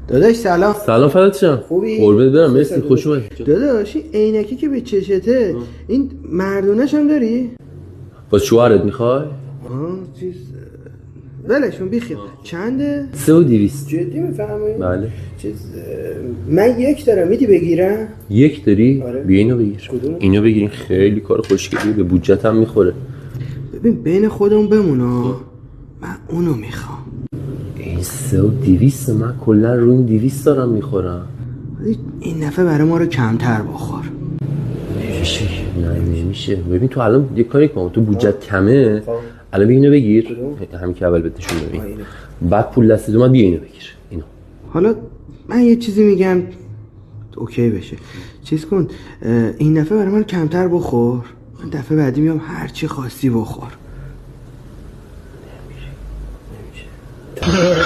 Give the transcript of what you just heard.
داداش سلام. سلام فدات شم. خوبی؟ قربونت برم، مرسی، خوش اومدی. داداش این عینکی که به چشته این مردونش هم داری؟ با شوهرت میخوای؟ چیز ولشون بیخیال. چنده؟ 3200. جدی میفهمی؟ بله. چیز من یک دارم، میدی بگیرم؟ یک داری؟ آره. بیا اینو بگیر. کدوم؟ اینو بگیر، این خیلی کار خوشگلیه، به بودجت هم میخوره. ببین بین خودمون بمونا، من اونو میخوام. این 3200 من کلا رو این 200 دارم میخورم. این دفعه برای ما رو کمتر بخور. نمیشه. نه نمیشه. ببین تو الان یه کاری کن، تو بودجت کمه. الان بیا اینو بگیر. همین که اول بهت نشون دادم. بعد پول دستت اومد بیا اینو بگیر. اینو. حالا من یه چیزی میگم اوکی بشه. چیز کن این دفعه برای من کمتر بخور، من دفعه بعدی میام هر چی خواستی بخور. نمیشه.